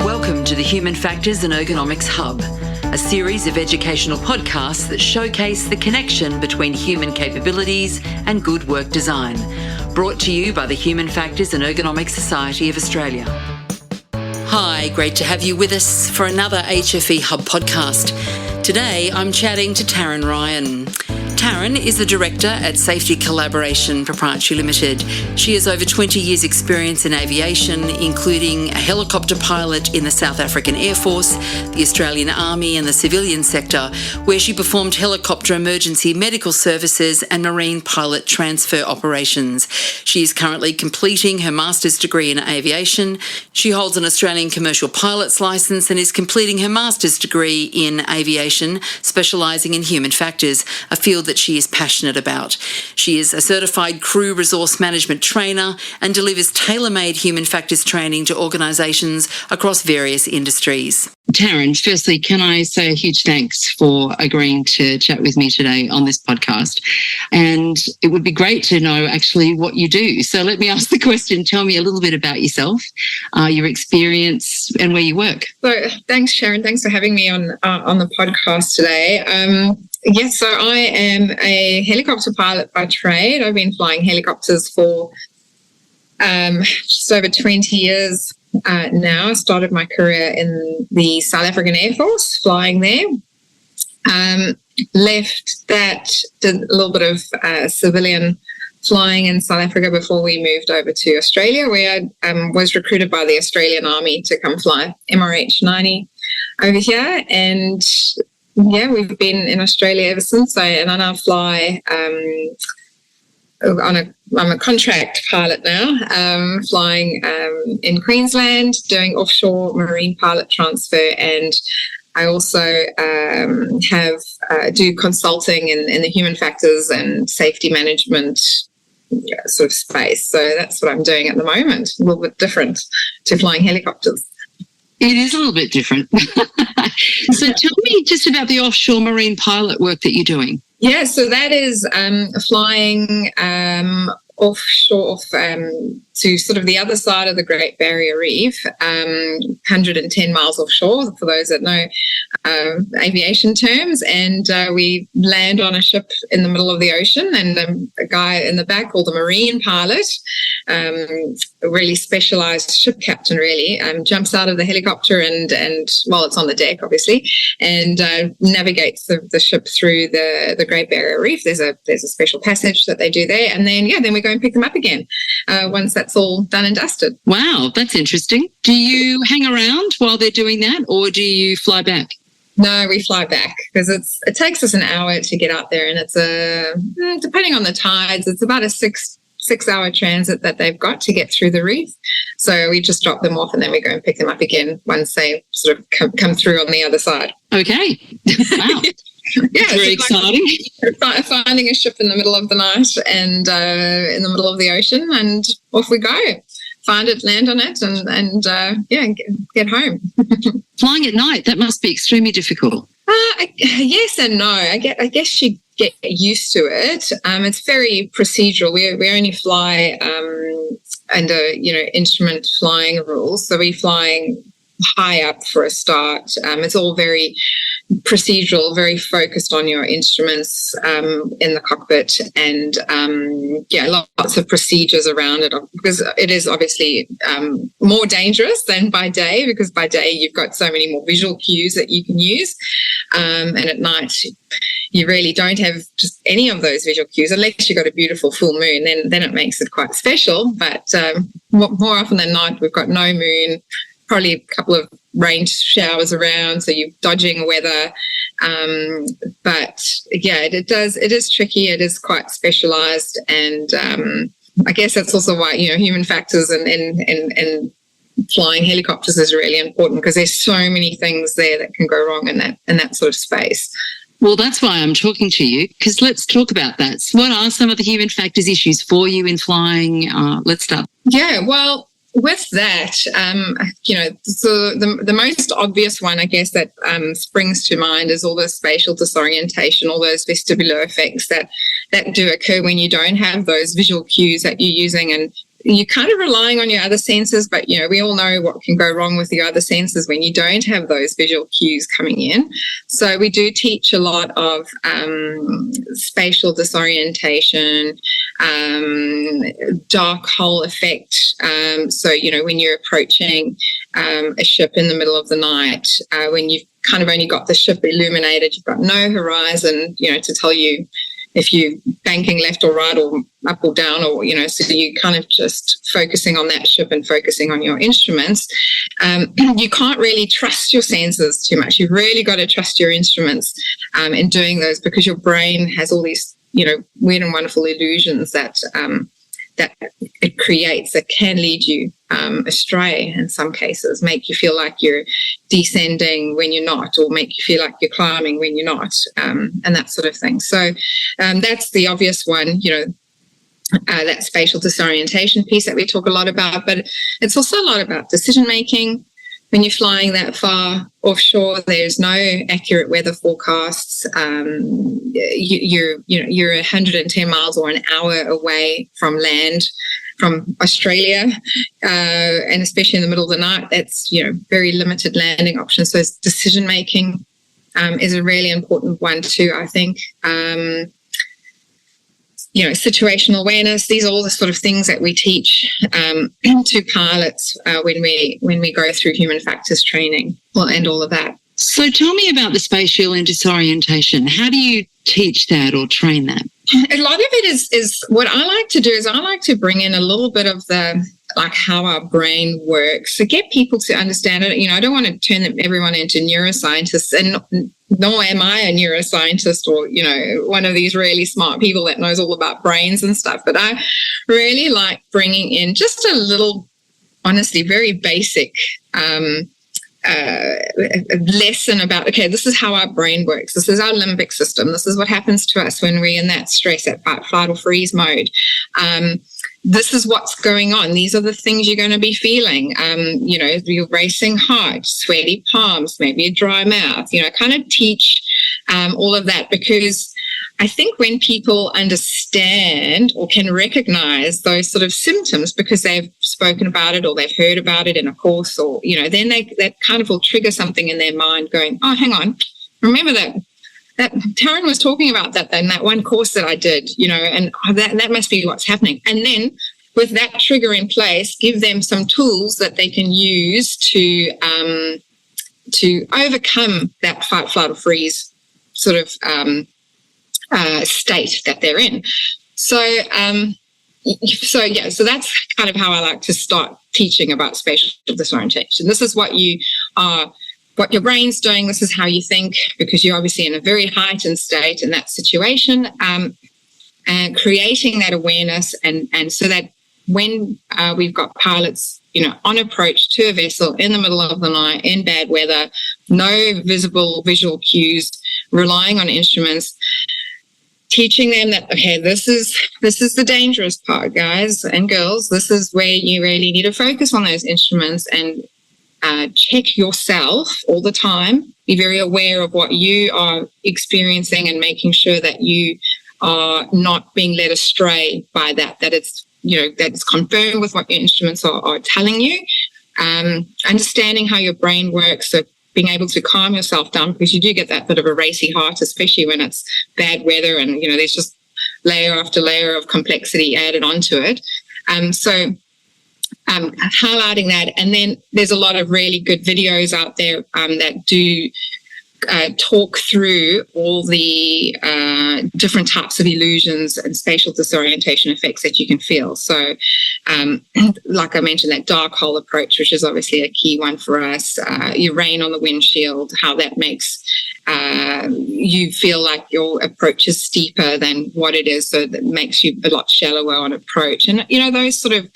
Welcome to the Human Factors and Ergonomics Hub, a series of educational podcasts that showcase the connection between human capabilities and good work design, brought to you by the Human Factors and Ergonomics Society of Australia. Hi, great to have you with us for another HFE Hub podcast. Today, I'm chatting to Tarryn Ryan. Tarryn is the Director at Safety Collaboration Pty Ltd. She has over 20 years' experience in aviation, including a helicopter pilot in the South African Air Force, the Australian Army and the civilian sector, where she performed helicopter emergency medical services and marine pilot transfer operations. She is currently completing her master's degree in aviation. She holds an Australian commercial pilot's licence and is completing her master's degree in aviation, specialising in human factors, a field that she is passionate about. She is a certified crew resource management trainer and delivers tailor-made human factors training to organisations across various industries. Tarryn, firstly, can I say a huge thanks for agreeing to chat with me today on this podcast? And it would be great to know actually what you do. So let me ask the question. Tell me a little bit about yourself, your experience and where you work. So thanks, Sharon. Thanks for having me on the podcast today. Yes, so I am a helicopter pilot by trade. I've been flying helicopters for just over 20 years now. I started my career in the South African Air Force, flying there. Left that, did a little bit of civilian flying in South Africa before we moved over to Australia, where I was recruited by the Australian Army to come fly MRH 90 over here. And yeah, we've been in Australia ever since. And I now fly I'm a contract pilot now, flying in Queensland, doing offshore marine pilot transfer, and I also do consulting in the human factors and safety management sort of space. So that's what I'm doing at the moment, a little bit different to flying helicopters. It is a little bit different. So tell me just about the offshore marine pilot work that you're doing. Yeah, so that is flying offshore to sort of the other side of the Great Barrier Reef, 110 miles offshore, for those that know aviation terms, and we land on a ship in the middle of the ocean, and a guy in the back called a marine pilot, a really specialised ship captain really, jumps out of the helicopter and well, it's on the deck obviously, and navigates the ship through the Great Barrier Reef. There's a special passage that they do there, and then we go and pick them up again once that's all done and dusted. Wow, that's interesting. Do you hang around while they're doing that, or do you fly back? No, we fly back because it takes us an hour to get out there, and it's depending on the tides, it's about a six-hour transit that they've got to get through the reef. So we just drop them off and then we go and pick them up again once they sort of come through on the other side. Okay. Wow. Yeah, very exciting. Like finding a ship in the middle of the night and in the middle of the ocean, and off we go. Find it, land on it, and get home. Flying at night, that must be extremely difficult. Yes and no. I guess you get used to it. It's very procedural. We only fly under instrument flying rules, so we're flying high up for a start. It's all very procedural, very focused on your instruments in the cockpit, and lots of procedures around it, because it is obviously more dangerous than by day, because by day you've got so many more visual cues that you can use, and at night you really don't have just any of those visual cues unless you've got a beautiful full moon. Then it makes it quite special, but more often than not we've got no moon, probably a couple of rain showers around, so you're dodging weather. But yeah, it is tricky. It is quite specialised, and I guess that's also why human factors and flying helicopters is really important, because there's so many things there that can go wrong in that sort of space. Well, that's why I'm talking to you, because let's talk about that. So what are some of the human factors issues for you in flying? Let's start. Yeah, well, with that, so the most obvious one, I guess, that springs to mind is all the spatial disorientation, all those vestibular effects that do occur when you don't have those visual cues that you're using, and you're kind of relying on your other senses. But we all know what can go wrong with your other senses when you don't have those visual cues coming in. So we do teach a lot of spatial disorientation, dark hole effect. So when you're approaching a ship in the middle of the night, when you've kind of only got the ship illuminated, you've got no horizon, to tell you if you're banking left or right or up or down, or, so you're kind of just focusing on that ship and focusing on your instruments. You can't really trust your senses too much. You've really got to trust your instruments in doing those, because your brain has all these, weird and wonderful illusions that it creates that can lead you astray in some cases, make you feel like you're descending when you're not, or make you feel like you're climbing when you're not, and that sort of thing. So that's the obvious one, that spatial disorientation piece that we talk a lot about, but it's also a lot about decision making. When you're flying that far offshore, there's no accurate weather forecasts. You're 110 miles or an hour away from land, from Australia, and especially in the middle of the night, that's very limited landing options. So decision making is a really important one too, I think. Situational awareness. These are all the sort of things that we teach to pilots when we go through human factors training, and all of that. So tell me about the spatial disorientation. How do you teach that or train that? A lot of it is what I like to do is I like to bring in a little bit of the how our brain works to get people to understand it. I don't want to turn everyone into neuroscientists, and nor am I a neuroscientist or, one of these really smart people that knows all about brains and stuff. But I really like bringing in just a little, honestly, very basic lesson about, okay, this is how our brain works. This is our limbic system. This is what happens to us when we're in that stress, that fight, flight, or freeze mode. This is what's going on. These are the things you're going to be feeling. Your racing heart, sweaty palms, maybe a dry mouth, kind of teach all of that, because I think when people understand or can recognize those sort of symptoms because they've spoken about it or they've heard about it in a course, or, then that kind of will trigger something in their mind going, oh, hang on, remember that Tarryn was talking about that in that one course that I did, and that must be what's happening. And then with that trigger in place, give them some tools that they can use to overcome that fight, flight, or freeze sort of state that they're in. So that's kind of how I like to start teaching about spatial disorientation. This is what your brain's doing. This is how you think, because you're obviously in a very heightened state in that situation, and creating that awareness, and so that when we've got pilots, on approach to a vessel in the middle of the night in bad weather, no visible visual cues, relying on instruments, teaching them that, okay, this is the dangerous part, guys and girls. This is where you really need to focus on those instruments and check yourself all the time. Be very aware of what you are experiencing and making sure that you are not being led astray by that it's, that it's confirmed with what your instruments are telling you. Understanding how your brain works, so being able to calm yourself down, because you do get that bit of a racy heart, especially when it's bad weather and, there's just layer after layer of complexity added onto it. So highlighting that. And then there's a lot of really good videos out there that do talk through all the different types of illusions and spatial disorientation effects that you can feel. So like I mentioned, that dark hole approach, which is obviously a key one for us, your rain on the windshield, how that makes you feel like your approach is steeper than what it is, so that makes you a lot shallower on approach. And those sort of,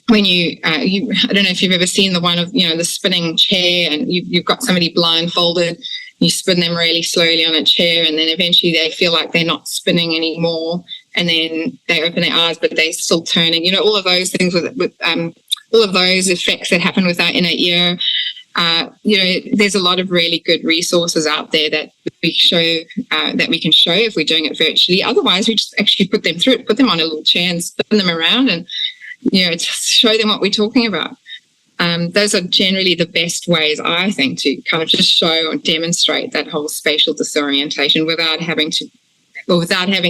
when you I don't know if you've ever seen the one of the spinning chair, and you've got somebody blindfolded, you spin them really slowly on a chair, and then eventually they feel like they're not spinning anymore, and then they open their eyes but they're still turning, all of those things with all of those effects that happen with our inner ear. There's a lot of really good resources out there that we can show if we're doing it virtually. Otherwise, we just actually put them through it, put them on a little chair and spin them around and, just show them what we're talking about. Those are generally the best ways, I think, to kind of just show or demonstrate that whole spatial disorientation without having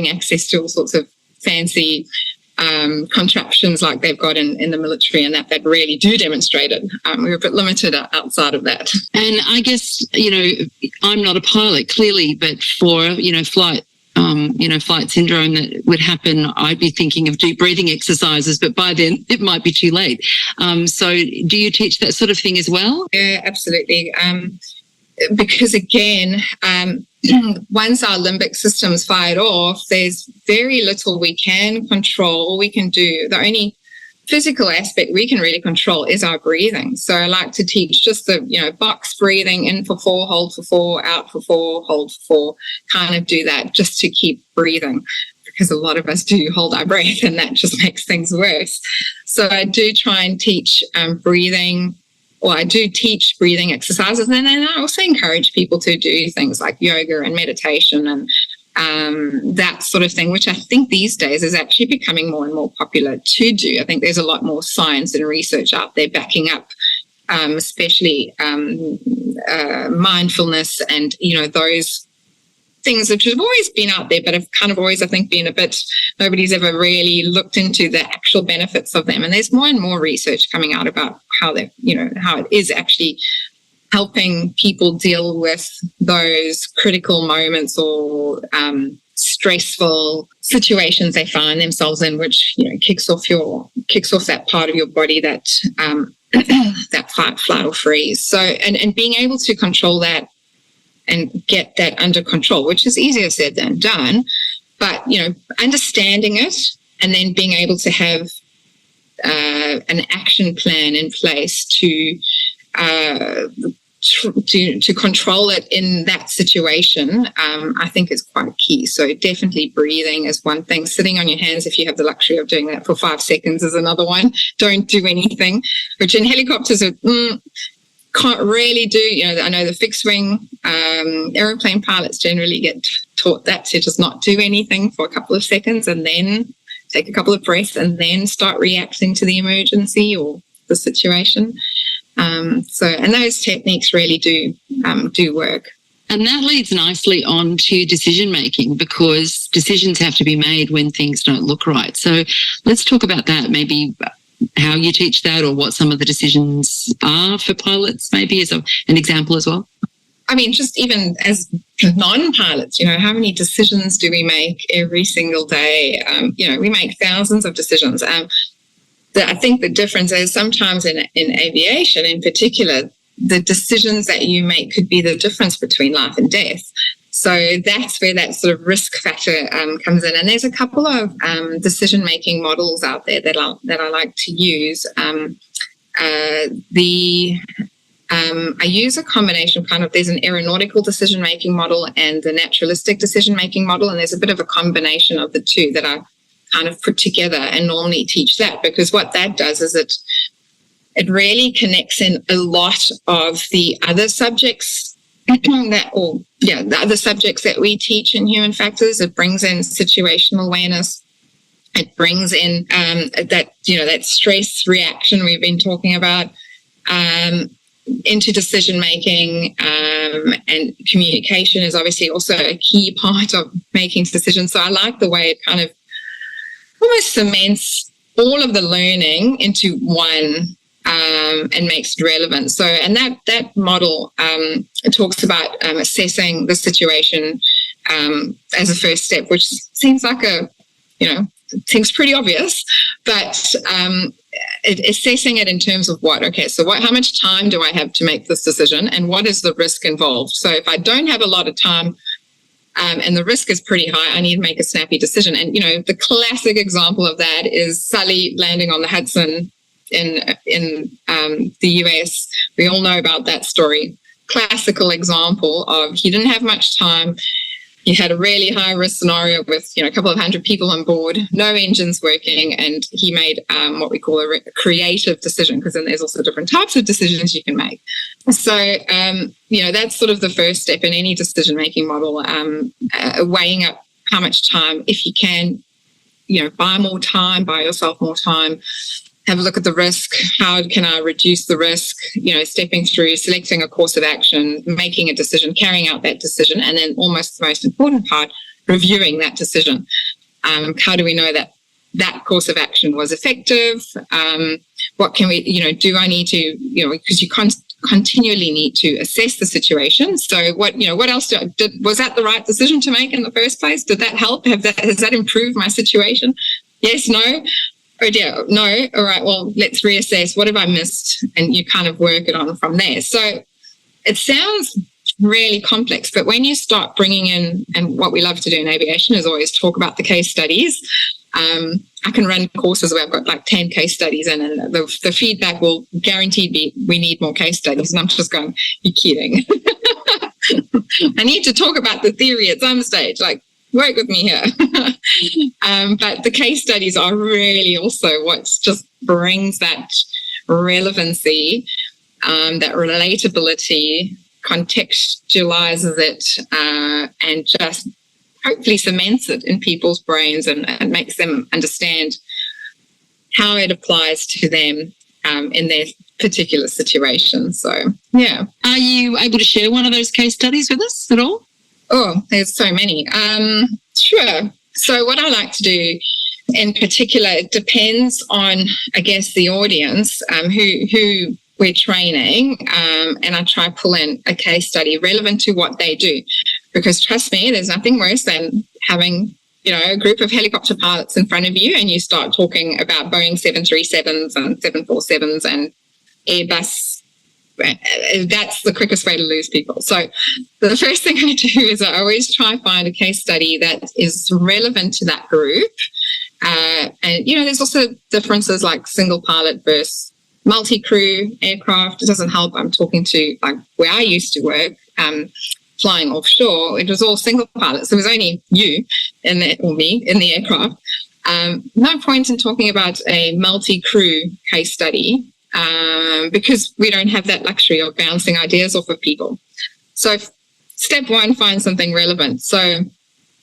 access to all sorts of fancy contraptions like they've got in the military and that really do demonstrate it. We're a bit limited outside of that. And I guess, I'm not a pilot, clearly, but for, flight syndrome that would happen, I'd be thinking of deep breathing exercises, but by then it might be too late. So do you teach that sort of thing as well? Yeah, absolutely. Because again, once our limbic system's fired off, there's very little we can control, we can do. The only physical aspect we can really control is our breathing. So I like to teach just the, box breathing, in for 4, hold for 4, out for 4, hold for 4, kind of do that just to keep breathing, because a lot of us do hold our breath and that just makes things worse. So I do try and teach breathing. Or I do teach breathing exercises, and then I also encourage people to do things like yoga and meditation and that sort of thing, which I think these days is actually becoming more and more popular to do. I think there's a lot more science and research out there backing up, especially mindfulness and, those things which have always been out there, but have kind of always, I think, been a bit, nobody's ever really looked into the actual benefits of them. And there's more and more research coming out about how they, how it is actually helping people deal with those critical moments or stressful situations they find themselves in, which, kicks off that part of your body that that fight, flight, or freeze. So, and being able to control that and get that under control, which is easier said than done, but, understanding it and then being able to have an action plan in place to control it in that situation, I think is quite key. So definitely breathing is one thing. Sitting on your hands, if you have the luxury of doing that for 5 seconds, is another one. Don't do anything, which in helicopters can't really do. I know the fixed wing aeroplane pilots generally get taught that, to just not do anything for a couple of seconds and then take a couple of breaths and then start reacting to the emergency or the situation. And those techniques really do work. And that leads nicely on to decision making, because decisions have to be made when things don't look right. So let's talk about that, maybe how you teach that, or what some of the decisions are for pilots, maybe as an example as well. I mean, just even as non-pilots, how many decisions do we make every single day? We make thousands of decisions. I think the difference is sometimes in aviation in particular, the decisions that you make could be the difference between life and death. So that's where that sort of risk factor comes in. And there's a couple of decision-making models out there that I like to use. I use a combination there's an aeronautical decision-making model and the naturalistic decision-making model, and there's a bit of a combination of the two that I kind of put together and normally teach that, because what that does is it really connects in a lot of the other subjects the other subjects that we teach in human factors. It brings in situational awareness. It brings in that stress reaction we've been talking about into decision making, and communication is obviously also a key part of making decisions. So I like the way it kind of almost cements all of the learning into one and makes it relevant. So, and that model it talks about assessing the situation as a first step, which seems like seems pretty obvious, but assessing it in terms of what? Okay, so how much time do I have to make this decision, and what is the risk involved? So if I don't have a lot of time, and the risk is pretty high, I need to make a snappy decision. And, the classic example of that is Sully landing on the Hudson in the US. We all know about that story. Classical example of he didn't have much time. you had a really high risk scenario with, a couple of hundred people on board, no engines working, and he made what we call a creative decision, because then there's also different types of decisions you can make. So, that's sort of the first step in any decision-making model, weighing up how much time, if you can, buy more time, buy yourself more time, have a look at the risk. How can I reduce the risk? Stepping through, selecting a course of action, making a decision, carrying out that decision, and then almost the most important part, reviewing that decision. How do we know that that course of action was effective? What can we, do I need to, because you continually need to assess the situation. So what else was that the right decision to make in the first place? Did that help? Has that improved my situation? Yes, no. Oh dear, no. All right, well, let's reassess. What have I missed? And you kind of work it on from there. So it sounds really complex, but when you start bringing in, and what we love to do in aviation is always talk about the case studies. I can run courses where I've got like 10 case studies in, and the feedback will guaranteed be, we need more case studies. And I'm just going, you're kidding. I need to talk about the theory at some stage, like, work with me here. But the case studies are really also what just brings that relevancy, that relatability, contextualizes it, and just hopefully cements it in people's brains and makes them understand how it applies to them in their particular situation. So, yeah. Are you able to share one of those case studies with us at all? Oh, there's so many. Sure. So what I like to do in particular, it depends on, I guess, the audience, who we're training, and I try to pull in a case study relevant to what they do. Because trust me, there's nothing worse than having, a group of helicopter pilots in front of you and you start talking about Boeing 737s and 747s and Airbus. That's the quickest way to lose people. So the first thing I do is I always try to find a case study that is relevant to that group. And, there's also differences like single pilot versus multi-crew aircraft. It doesn't help. I'm talking to like where I used to work, flying offshore. It was all single pilots. There was only you or me in the aircraft. No point in talking about a multi-crew case study, because we don't have that luxury of bouncing ideas off of people. So step one, find something relevant. So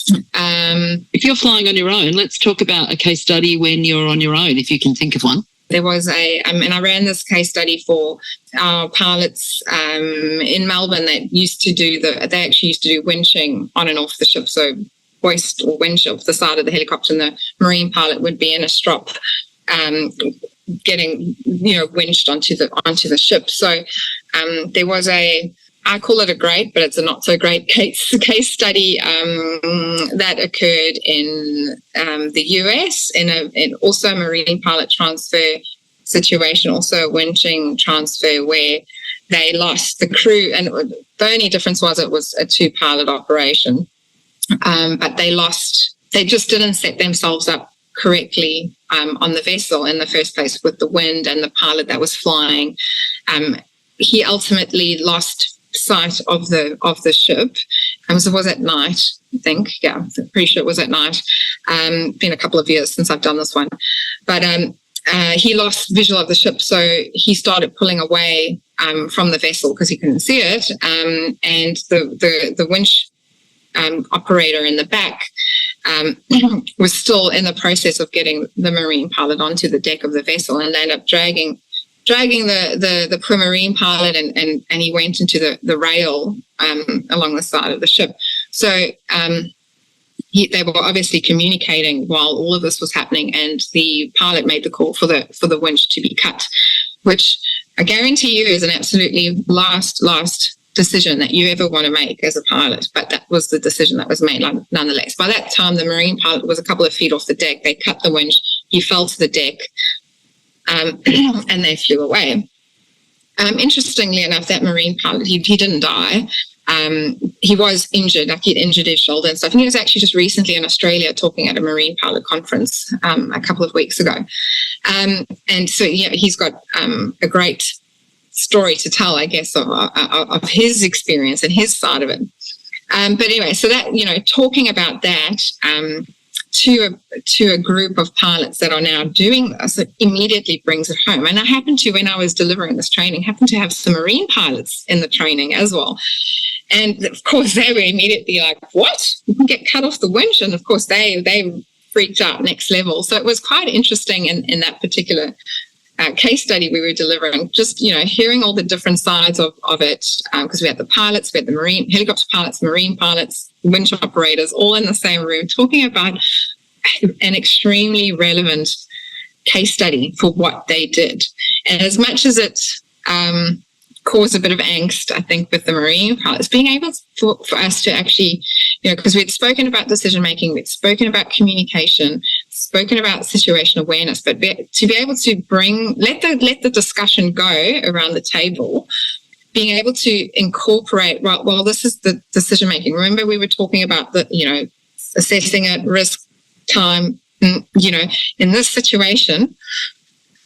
if you're flying on your own, let's talk about a case study when you're on your own, if you can think of one. There was and I ran this case study for our pilots in Melbourne that they actually used to do winching on and off the ship. So hoist or winch off the side of the helicopter, and the marine pilot would be in a strop, getting winched onto the ship. So there was I call it a great, but it's a not so great case study that occurred in the US in also a marine pilot transfer situation, also a winching transfer where they lost the crew, and the only difference was it was a 2-pilot operation, but they just didn't set themselves up correctly on the vessel in the first place with the wind, and the pilot that was flying, he ultimately lost sight of the ship. So it was at night, I think. Yeah, I'm pretty sure it was at night. Been a couple of years since I've done this one. But he lost visual of the ship, so he started pulling away from the vessel because he couldn't see it. And the winch operator in the back was still in the process of getting the marine pilot onto the deck of the vessel, and ended up dragging the poor marine pilot, and he went into the rail along the side of the ship. So they were obviously communicating while all of this was happening, and the pilot made the call for the winch to be cut, which I guarantee you is an absolutely last decision that you ever want to make as a pilot. But that was the decision that was made nonetheless. By that time, the marine pilot was a couple of feet off the deck. They cut the winch. He fell to the deck. And they flew away. Interestingly enough, that marine pilot, he didn't die. He was injured, like he'd injured his shoulder and stuff. And he was actually just recently in Australia talking at a marine pilot conference a couple of weeks ago. And so, yeah, he's got a great story to tell, I guess, of his experience and his side of it. But anyway, so that, talking about that to a group of pilots that are now doing this, it immediately brings it home. And I happened to, when I was delivering this training, happened to have some marine pilots in the training as well. And of course, they were immediately like, what? You can get cut off the winch? And of course, they freaked out next level. So it was quite interesting in that particular case study we were delivering, just, hearing all the different sides of it, because we had the pilots, we had the helicopter pilots, marine pilots, winch operators, all in the same room, talking about an extremely relevant case study for what they did. And as much as it caused a bit of angst, I think, with the marine pilots, being able for us to actually, because we'd spoken about decision-making, we'd spoken about communication, spoken about situational awareness, but to be able to let the discussion go around the table, being able to incorporate, well, this is the decision-making. Remember, we were talking about assessing it, risk, time, in this situation,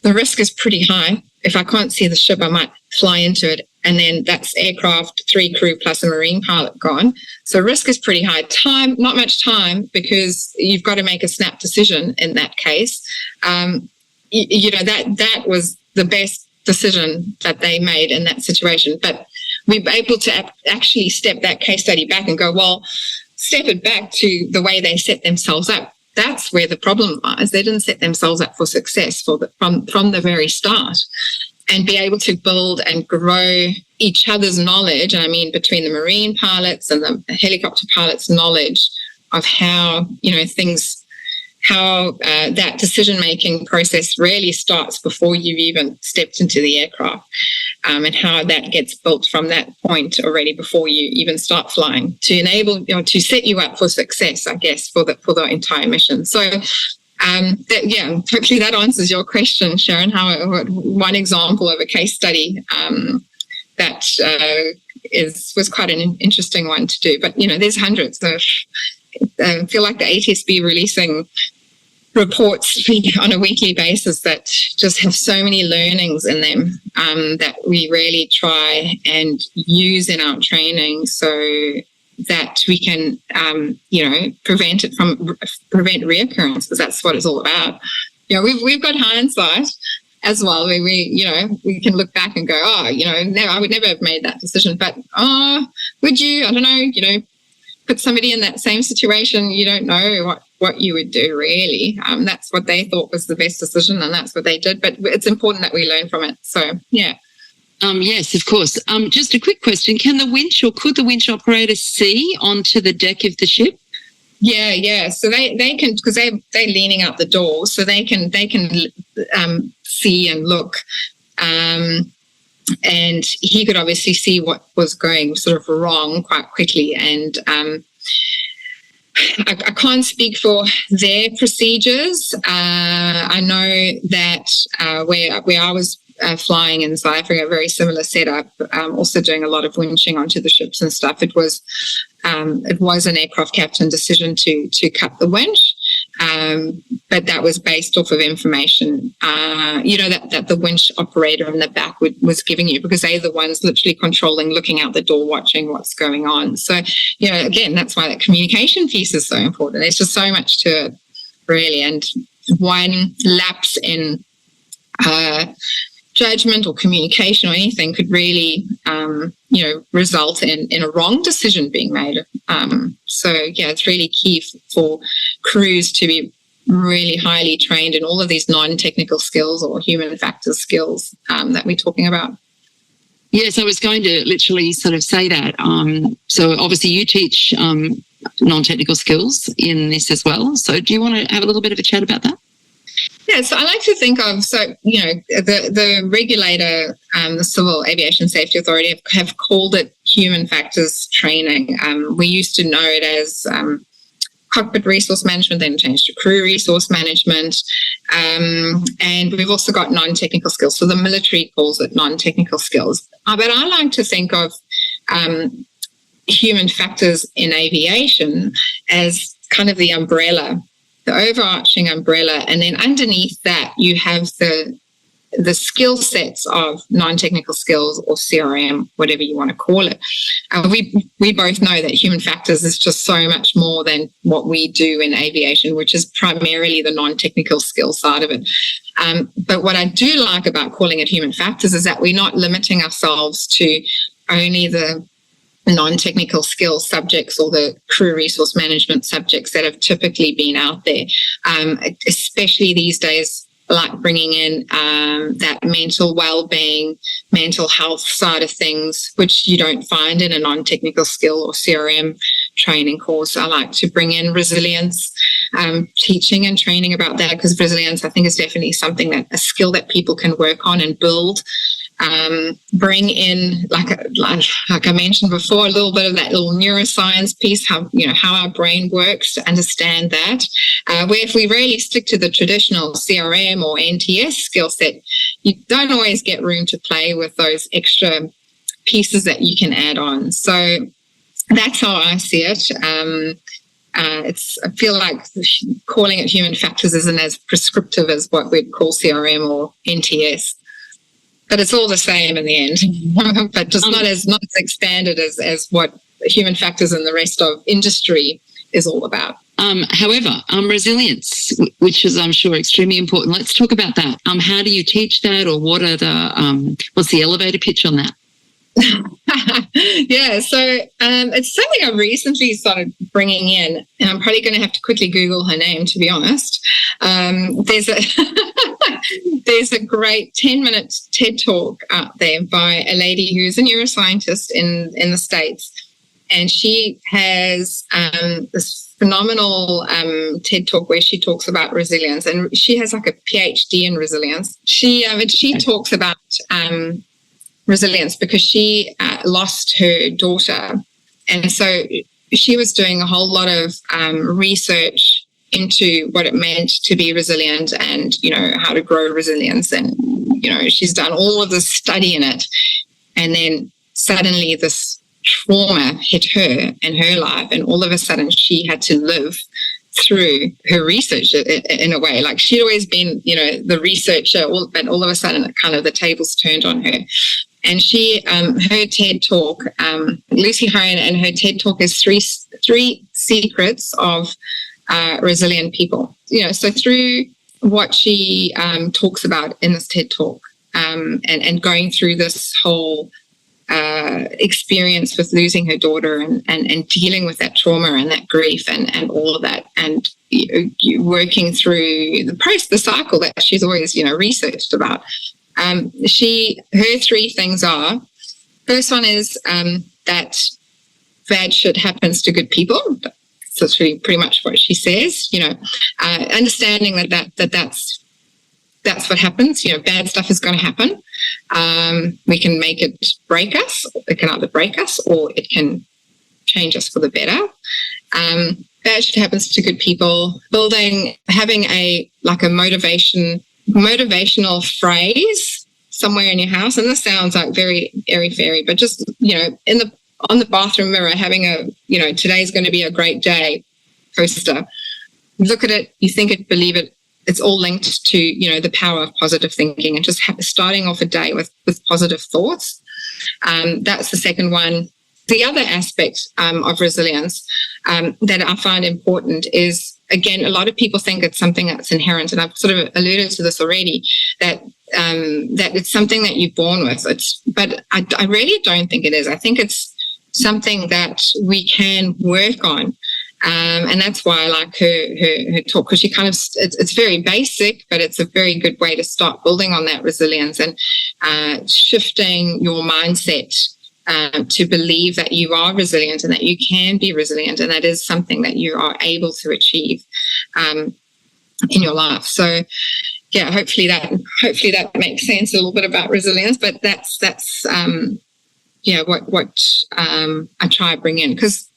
the risk is pretty high. If I can't see the ship, I might fly into it. And then that's aircraft, 3 crew plus a marine pilot gone. So risk is pretty high. Time, not much time, because you've got to make a snap decision in that case. That was the best decision that they made in that situation. But we were able to actually step that case study back and go, well, step it back to the way they set themselves up. That's where the problem lies. They didn't set themselves up for success from the very start, and be able to build and grow each other's knowledge. I mean, between the marine pilots and the helicopter pilots' knowledge of how, that decision-making process really starts before you've even stepped into the aircraft, and how that gets built from that point already before you even start flying to enable, to set you up for success, I guess, for the entire mission. So, hopefully that answers your question, Sharon. One example of a case study that was quite an interesting one to do. But, there's hundreds. So I feel like the ATSB releasing reports on a weekly basis that just have so many learnings in them that we really try and use in our training, so that we can, prevent reoccurrence, because that's what it's all about. We've got hindsight as well, where we can look back and go, no, I would never have made that decision. But would you? I don't know. Put somebody in that same situation, you don't know what you would do, really. That's what they thought was the best decision, and that's what they did. But it's important that we learn from it. So, yeah. Yes, of course. Just a quick question. Could the winch operator see onto the deck of the ship? Yeah. So they can, because they're leaning out the door, so they can see and look. And he could obviously see what was going sort of wrong quite quickly. And I can't speak for their procedures. I know that where I was flying in South Africa, a very similar setup, also doing a lot of winching onto the ships and stuff. It was an aircraft captain decision to cut the winch. But that was based off of information, that the winch operator in the back was giving you, because they're the ones literally controlling, looking out the door, watching what's going on. So, again, that's why that communication piece is so important. There's just so much to it, really. And one lapse in judgment or communication or anything could really, result in a wrong decision being made. It's really key for crews to be really highly trained in all of these non-technical skills or human factors skills that we're talking about. Yes, I was going to literally sort of say that. So obviously you teach non-technical skills in this as well. So do you want to have a little bit of a chat about that? Yeah, so I like to think of, the regulator, the Civil Aviation Safety Authority have called it human factors training. We used to know it as cockpit resource management, then changed to crew resource management. And we've also got non-technical skills. So the military calls it non-technical skills. But I like to think of human factors in aviation as kind of the umbrella, the overarching umbrella, and then underneath that you have the the skill sets of non-technical skills, or CRM, whatever you want to call it. We both know that human factors is just so much more than what we do in aviation, which is primarily the non-technical skill side of it. But what I do like about calling it human factors is that we're not limiting ourselves to only the non-technical skill subjects or the crew resource management subjects that have typically been out there, especially these days, like bringing in that mental well-being, mental health side of things, which you don't find in a non-technical skill or CRM training course. I like to bring in resilience, teaching and training about that, because resilience, I think, is definitely something that a skill that people can work on and build. Bring in, like I mentioned before, a little bit of that little neuroscience piece, how our brain works, to understand that. Where if we really stick to the traditional CRM or NTS skill set, you don't always get room to play with those extra pieces that you can add on. So that's how I see it. I feel like calling it human factors isn't as prescriptive as what we'd call CRM or NTS. But it's all the same in the end, but just not as expanded as what human factors and the rest of industry is all about. However, resilience, which is, I'm sure, extremely important. Let's talk about that. How do you teach that, or what are what's the elevator pitch on that? Yeah, so it's something I recently started bringing in, and I'm probably going to have to quickly Google her name, to be honest. There's a great 10-minute TED Talk out there by a lady who's a neuroscientist in the States, and she has this phenomenal TED Talk where she talks about resilience, and she has like a PhD in resilience. She talks about resilience because she lost her daughter, and so she was doing a whole lot of research into what it meant to be resilient, and how to grow resilience, and she's done all of this study in it, and then suddenly this trauma hit her in her life, and all of a sudden she had to live through her research in a way. Like, she'd always been the researcher, but all of a sudden kind of the tables turned on her. And she, her TED Talk, Lucy Ryan, and her TED Talk is three secrets of resilient people. So through what she talks about in this TED Talk, and going through this whole experience with losing her daughter, and dealing with that trauma and that grief and all of that, and you working through the cycle that she's always researched about. Her three things are: first one is that bad shit happens to good people. So it's really pretty much what she says. Understanding that's what happens. Bad stuff is going to happen. We can make it break us. It can either break us or it can change us for the better. Bad shit happens to good people. Having a motivational phrase somewhere in your house, and this sounds like very airy-fairy, but just on the bathroom mirror, having a today's going to be a great day poster. Look at it, you think it, believe it. It's all linked to the power of positive thinking, and just starting off a day with positive thoughts. That's the second one. The other aspect of resilience that I find important is, again, a lot of people think it's something that's inherent, and I've sort of alluded to this already, that it's something that you're born with. But I really don't think it is. I think it's something that we can work on. And that's why I like her talk, because she it's very basic, but it's a very good way to start building on that resilience and shifting your mindset to believe that you are resilient and that you can be resilient, and that is something that you are able to achieve in your life. So, yeah, hopefully that makes sense a little bit about resilience. But that's what I try to bring in, because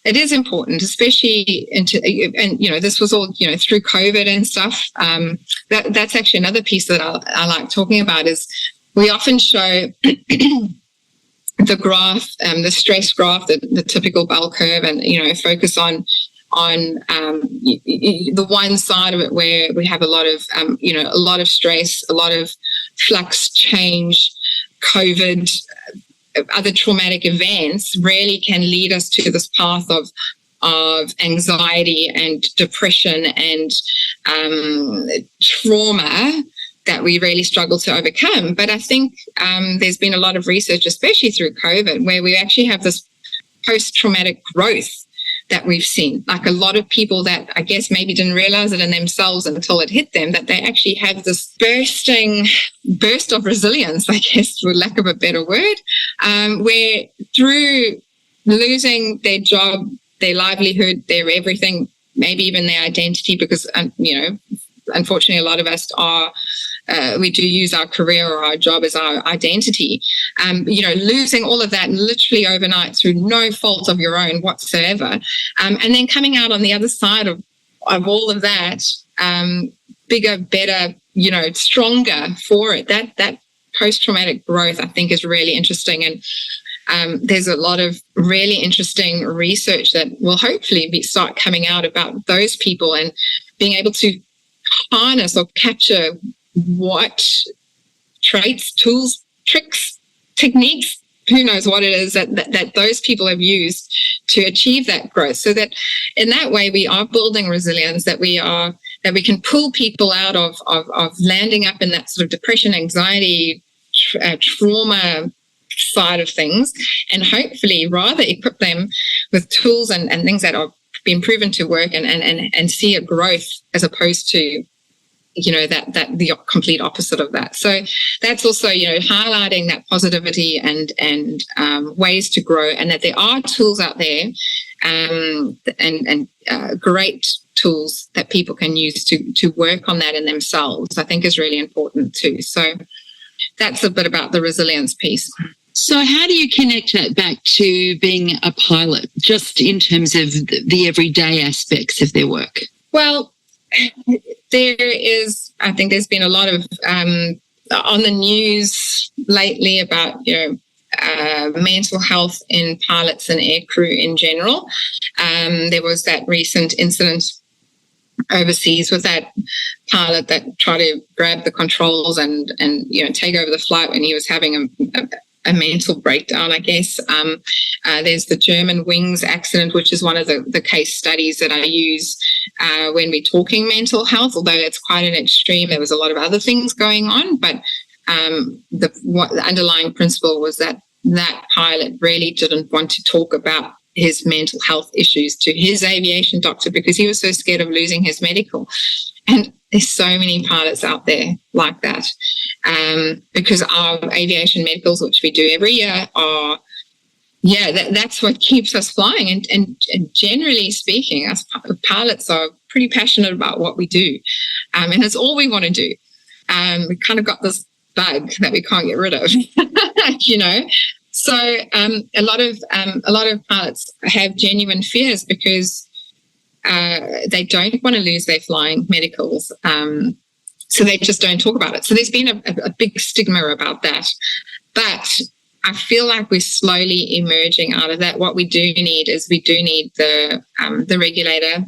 it is important, especially this was all through COVID and stuff. That's actually another piece that I like talking about, is we often show the graph, the stress graph, the typical bell curve, and focus on the one side of it where we have a lot of stress, a lot of flux, change, COVID, other traumatic events really can lead us to this path of anxiety and depression and trauma that we really struggle to overcome. But I think there's been a lot of research, especially through COVID, where we actually have this post-traumatic growth that we've seen. Like a lot of people that I guess maybe didn't realize it in themselves until it hit them, that they actually have this burst of resilience, I guess, for lack of a better word, where through losing their job, their livelihood, their everything, maybe even their identity, because, unfortunately, a lot of us we do use our career or our job as our identity. Losing all of that literally overnight through no fault of your own whatsoever, and then coming out on the other side of all of that, bigger, better, stronger for it. That post-traumatic growth, I think, is really interesting. And there's a lot of really interesting research that will hopefully start coming out about those people and being able to harness or capture what traits, tools, tricks, techniques, who knows what it is that those people have used to achieve that growth. So that in that way we are building resilience, that we can pull people out of landing up in that sort of depression, anxiety, trauma side of things, and hopefully rather equip them with tools and things that are being proven to work and see a growth, as opposed to that the complete opposite of that. So that's also highlighting that positivity and ways to grow, and that there are tools out there and great tools that people can use to work on that in themselves, I think is really important too. So that's a bit about the resilience piece. So how do you connect that back to being a pilot, just in terms of the everyday aspects of their work? Well, I think there's been a lot of on the news lately about mental health in pilots and aircrew in general. There was that recent incident overseas with that pilot that tried to grab the controls and take over the flight when he was having a mental breakdown, I guess. There's the German wings accident, which is one of the case studies that I use when we're talking mental health, although it's quite an extreme. There was a lot of other things going on, but the underlying principle was that pilot really didn't want to talk about his mental health issues to his aviation doctor because he was so scared of losing his medical. And there's so many pilots out there like that, because our aviation medicals, which we do every year, are, that's what keeps us flying. And generally speaking, us pilots are pretty passionate about what we do, and it's all we want to do. We kind of got this bug that we can't get rid of, So a lot of pilots have genuine fears because they don't want to lose their flying medicals, so they just don't talk about it. So there's been a big stigma about that, but I feel like we're slowly emerging out of that. What we do need is the regulator,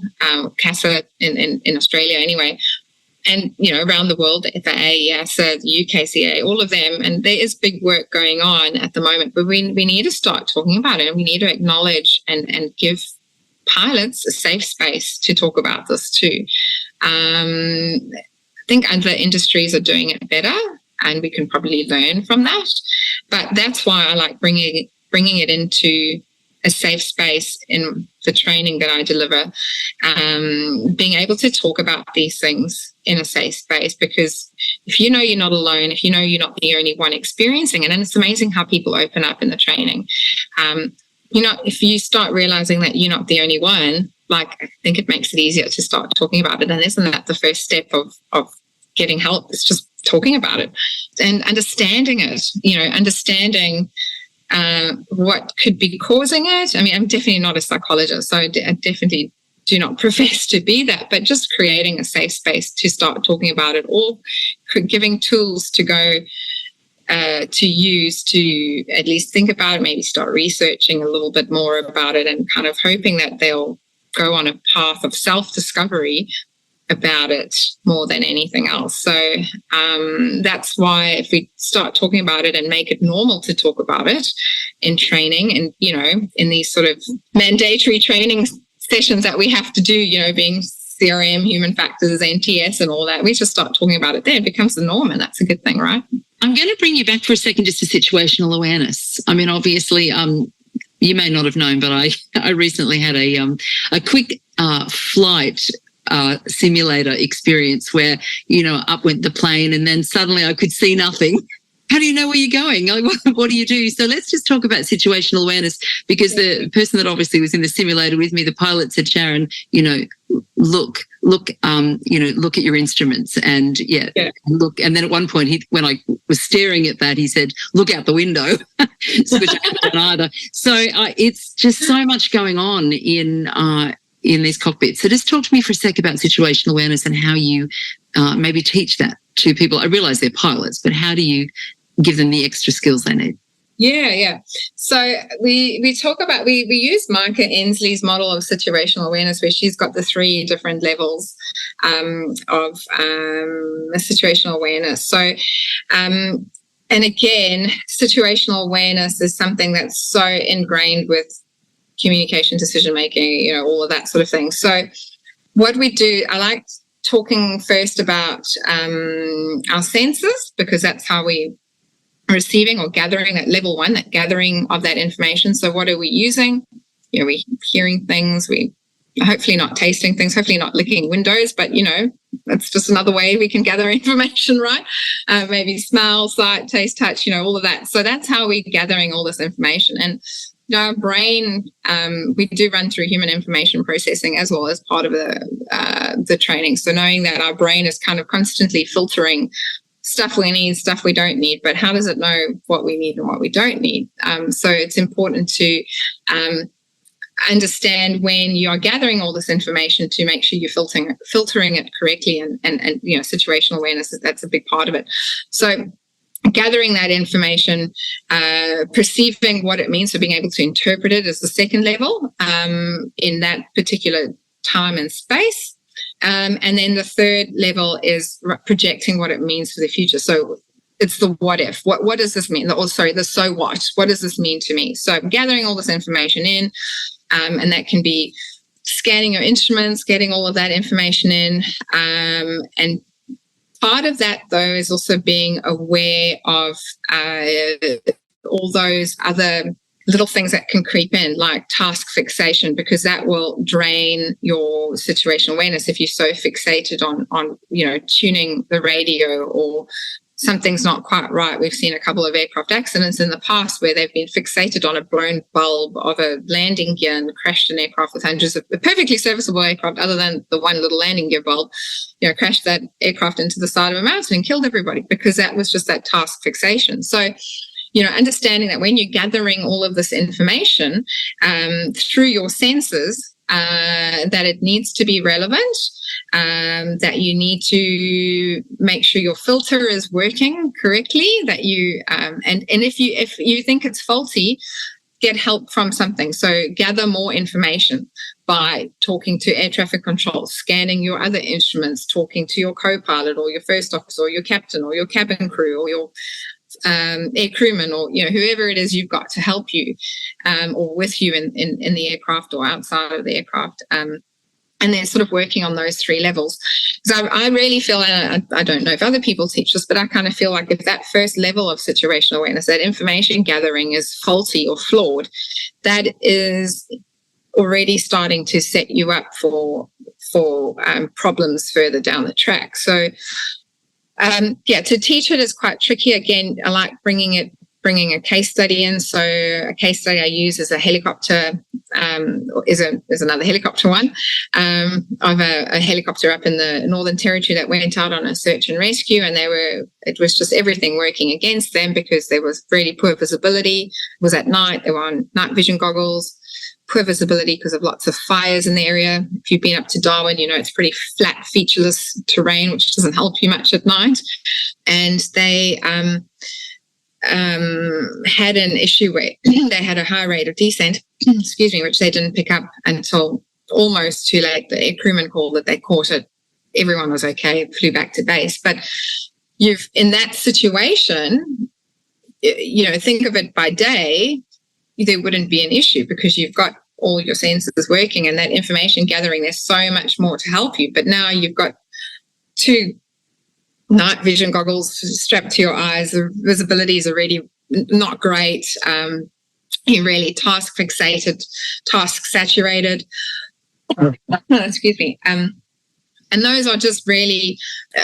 CASA in Australia anyway, and around the world, the AESA, the UKCA, all of them, and there is big work going on at the moment. But we need to start talking about it, and we need to acknowledge and give pilots a safe space to talk about this too. I think other industries are doing it better, and we can probably learn from that. But that's why I like bringing it into a safe space in the training that I deliver, being able to talk about these things in a safe space, because if you're not alone, if you're not the only one experiencing it, and it's amazing how people open up in the training. If you start realizing that you're not the only one, I think it makes it easier to start talking about it. And isn't that the first step of getting help? It's just talking about it and understanding it, understanding what could be causing it. I mean, I'm definitely not a psychologist, so I definitely do not profess to be that, but just creating a safe space to start talking about it, or giving tools to go to use to at least think about it, maybe start researching a little bit more about it, and kind of hoping that they'll go on a path of self-discovery about it more than anything else. So that's why if we start talking about it and make it normal to talk about it in training and, in these sort of mandatory training sessions that we have to do, being CRM, human factors, NTS and all that, we just start talking about it then. It becomes the norm, and that's a good thing, right? I'm going to bring you back for a second just to situational awareness. I mean, obviously, you may not have known, but I recently had a quick flight simulator experience where, up went the plane and then suddenly I could see nothing. How do you know where you're going? What do you do? So let's just talk about situational awareness, because the person that obviously was in the simulator with me, the pilot, said, Sharon, look at your instruments and look. And then at one point, when I was staring at that, he said, look out the window, which I haven't done either. So it's just so much going on in these cockpits. So just talk to me for a sec about situational awareness and how you maybe teach that to people. I realise they're pilots, but how do you give them the extra skills they need? Yeah. So we talk about, we use Micah Ensley's model of situational awareness, where she's got the 3 different levels of situational awareness. So, and again, situational awareness is something that's so ingrained with communication, decision-making, all of that sort of thing. So what we do, I like talking first about our senses, because that's how we receiving or gathering that level 1, that gathering of that information. So what are we using? We're hearing things, we hopefully not tasting things, hopefully not licking windows, but that's just another way we can gather information, right? Maybe smell, sight, taste, touch, all of that. So that's how we're gathering all this information. And our brain, we do run through human information processing as well as part of the training. So knowing that our brain is kind of constantly filtering stuff we need, stuff we don't need, but how does it know what we need and what we don't need? So it's important to understand when you are gathering all this information to make sure you're filtering it correctly, and situational awareness, that's a big part of it. So gathering that information, perceiving what it means, so being able to interpret it is the second level in that particular time and space. And then the third level is projecting what it means for the future. So it's the what if. What does this mean? The so what. What does this mean to me? So gathering all this information in, and that can be scanning your instruments, getting all of that information in, and part of that, though, is also being aware of all those other little things that can creep in, like task fixation, because that will drain your situational awareness if you're so fixated on tuning the radio, or something's not quite right. We've seen a couple of aircraft accidents in the past where they've been fixated on a blown bulb of a landing gear and crashed an aircraft with hundreds of a perfectly serviceable aircraft, other than the one little landing gear bulb, crashed that aircraft into the side of a mountain and killed everybody, because that was just that task fixation. So, understanding that when you're gathering all of this information through your senses, that it needs to be relevant, that you need to make sure your filter is working correctly, that you and if you think it's faulty, get help from something. So gather more information by talking to air traffic control, scanning your other instruments, talking to your co-pilot or your first officer or your captain or your cabin crew or your air crewman, or whoever it is you've got to help you or with you in the aircraft or outside of the aircraft, and then sort of working on those 3 levels. So I really feel, and I don't know if other people teach this, but I kind of feel like if that first level of situational awareness, that information gathering is faulty or flawed, that is already starting to set you up for problems further down the track. So to teach it is quite tricky. Again, I like bringing a case study in. So a case study I use is a helicopter, is another helicopter one, of a helicopter up in the Northern Territory that went out on a search and rescue, and it was just everything working against them because there was really poor visibility. It was at night. They were on night vision goggles. Poor visibility because of lots of fires in the area. If you've been up to Darwin, it's pretty flat, featureless terrain, which doesn't help you much at night. And they had an issue where they had a high rate of descent, which they didn't pick up until almost too late. The air crewman called that they caught it everyone was okay, flew back to base. But in that situation, think of it by day, there wouldn't be an issue because you've got all your senses working and that information gathering. There's so much more to help you. But now you've got 2 night vision goggles strapped to your eyes. The visibility is already not great. You're really task fixated, task saturated. Excuse me. And those are just really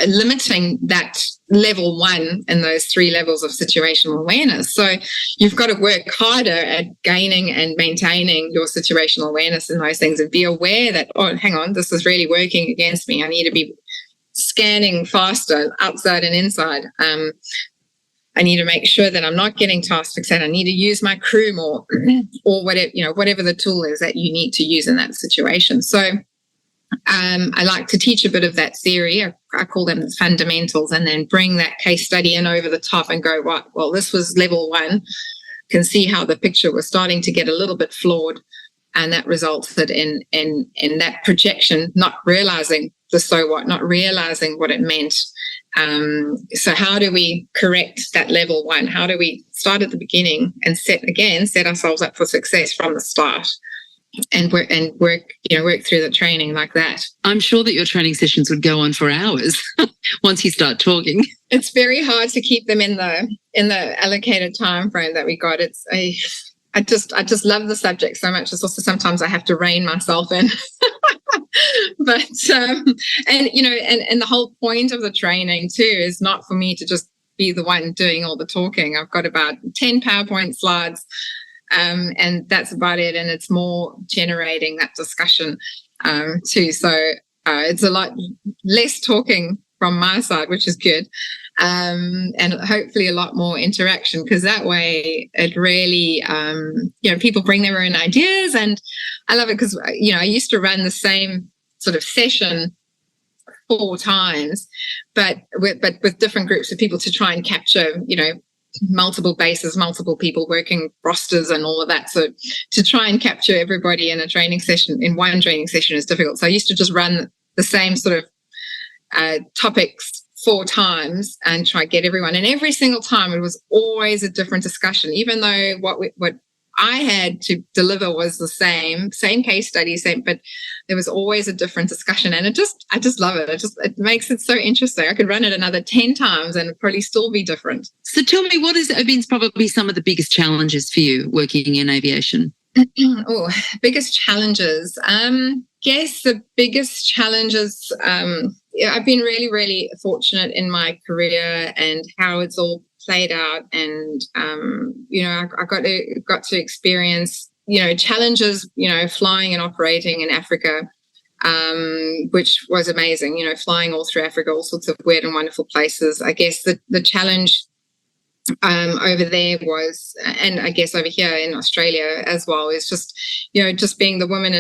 limiting that level 1 in those 3 levels of situational awareness. So you've got to work harder at gaining and maintaining your situational awareness in those things and be aware that, oh, hang on, this is really working against me. I need to be scanning faster outside and inside. I need to make sure that I'm not getting task fixated. I need to use my crew more or whatever the tool is that you need to use in that situation. So I like to teach a bit of that theory. I call them the fundamentals, and then bring that case study in over the top and go, right, well, this was level 1. Can see how the picture was starting to get a little bit flawed, and that resulted in that projection, not realizing the so what, not realizing what it meant. So how do we correct that level 1? How do we start at the beginning and set ourselves up for success from the start? And work through the training like that. I'm sure that your training sessions would go on for hours once you start talking. It's very hard to keep them in the allocated time frame that we got. I just love the subject so much. It's also sometimes I have to rein myself in. But and the whole point of the training too is not for me to just be the one doing all the talking. I've got about 10 PowerPoint slides. And that's about it. And it's more generating that discussion too. So it's a lot less talking from my side, which is good. And hopefully a lot more interaction, because that way it really, people bring their own ideas. And I love it because, I used to run the same sort of session 4 times, but with different groups of people to try and capture, multiple bases, multiple people working rosters and all of that. So to try and capture everybody in one training session is difficult. So I used to just run the same sort of topics 4 times and try to get everyone. And every single time it was always a different discussion, even though what I had to deliver was the same case study, but there was always a different discussion. And I just love it. It makes it so interesting. I could run it another 10 times and probably still be different. So tell me, what have been probably some of the biggest challenges for you working in aviation? Biggest challenges. Guess the biggest challenges, I've been really, really fortunate in my career and how it's all played out, and I got to experience challenges, flying and operating in Africa, which was amazing. Flying all through Africa, all sorts of weird and wonderful places. I guess the challenge over there was, and I guess over here in Australia as well, is just being the woman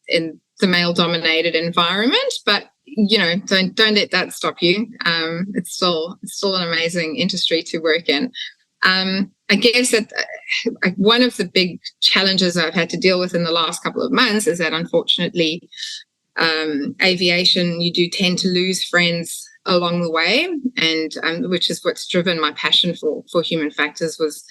in the male-dominated environment, but don't let that stop you. It's still an amazing industry to work in. I guess that one of the big challenges I've had to deal with in the last couple of months is that, unfortunately, aviation, you do tend to lose friends along the way, and which is what's driven my passion for human factors. Was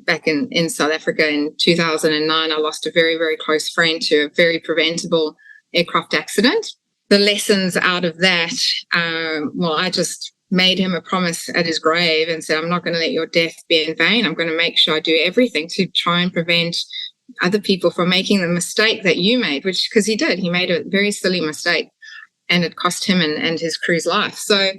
back in South Africa in 2009, I lost a very, very close friend to a very preventable aircraft accident. The lessons out of that, I just made him a promise at his grave and said, I'm not going to let your death be in vain. I'm going to make sure I do everything to try and prevent other people from making the mistake that you made, because he did. He made a very silly mistake, and it cost him and his crew's life. So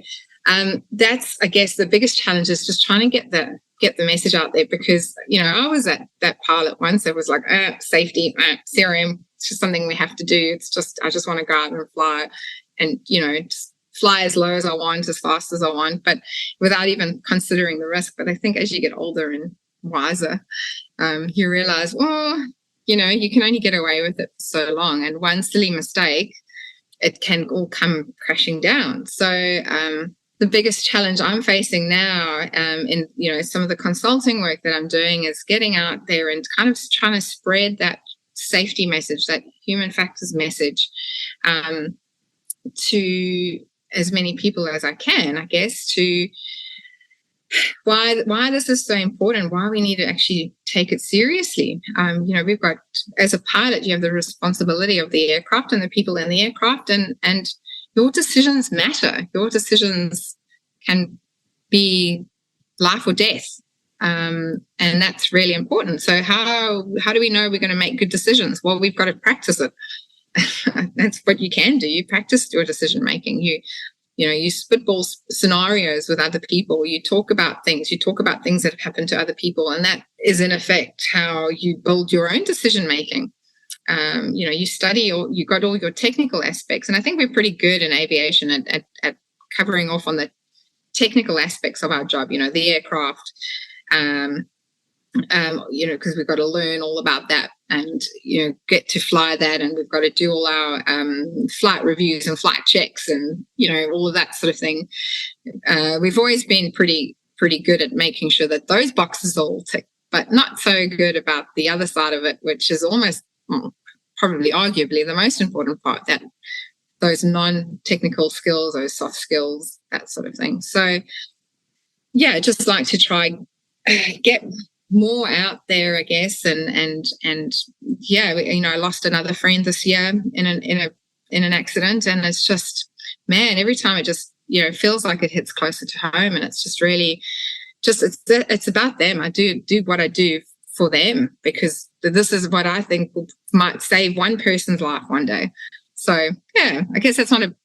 that's, I guess, the biggest challenge is just trying to get the message out there, because, I was that pilot once. It was like, safety, CRM, it's just something we have to do. I just want to go out and fly and, just fly as low as I want, as fast as I want, but without even considering the risk. But I think as you get older and wiser, you realize, you can only get away with it for so long. And one silly mistake, it can all come crashing down. So the biggest challenge I'm facing now in some of the consulting work that I'm doing is getting out there and kind of trying to spread that safety message, that human factors message, to as many people as I can, I guess, to why this is so important, why we need to actually take it seriously. We've got, as a pilot, you have the responsibility of the aircraft and the people in the aircraft, and your decisions matter. Your decisions can be life or death, and that's really important. So how do we know we're going to make good decisions? Well, we've got to practice it. That's what you can do. You practice your decision making. You spitball scenarios with other people. You talk about things that have happened to other people. And that is, in effect, how you build your own decision making. You study, or you got all your technical aspects. And I think we're pretty good in aviation at covering off on the technical aspects of our job, the aircraft, because we've got to learn all about that and, get to fly that. And we've got to do all our flight reviews and flight checks and, all of that sort of thing. We've always been pretty good at making sure that those boxes are all ticked, but not so good about the other side of it, which is almost probably arguably the most important part, that those non-technical skills, those soft skills, that sort of thing. So, yeah, just like to try get more out there, I guess, and yeah, I lost another friend this year in an accident, and it's just, man, every time it just feels like it hits closer to home, and it's just really it's about them. I do what I do for them, because this is what I think might save one person's life one day. So yeah, I guess that's not a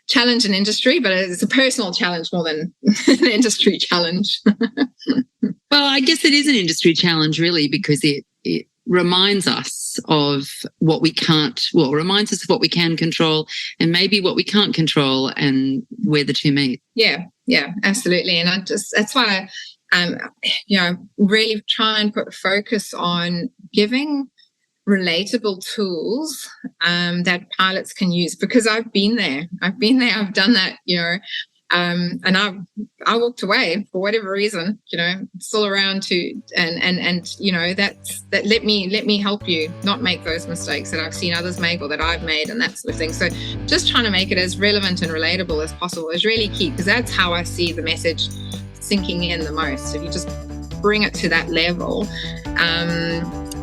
challenge in industry, but it's a personal challenge more than an industry challenge. Well, I guess it is an industry challenge, really, because it reminds us of what we can control and maybe what we can't control, and where the two meet. Yeah, absolutely. And that's why really try and put focus on giving relatable tools that pilots can use, because I've been there, I've done that, and I walked away for whatever reason, still around to, and that let me help you not make those mistakes that I've seen others make or that I've made, and that sort of thing. So just trying to make it as relevant and relatable as possible is really key, because that's how I see the message sinking in the most. If you just bring it to that level,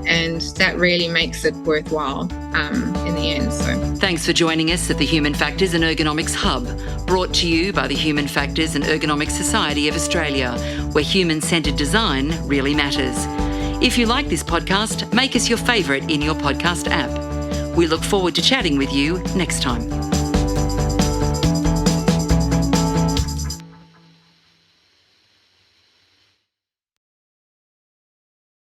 and that really makes it worthwhile in the end. So, thanks for joining us at the Human Factors and Ergonomics Hub, brought to you by the Human Factors and Ergonomics Society of Australia, where human-centred design really matters. If you like this podcast, make us your favourite in your podcast app. We look forward to chatting with you next time.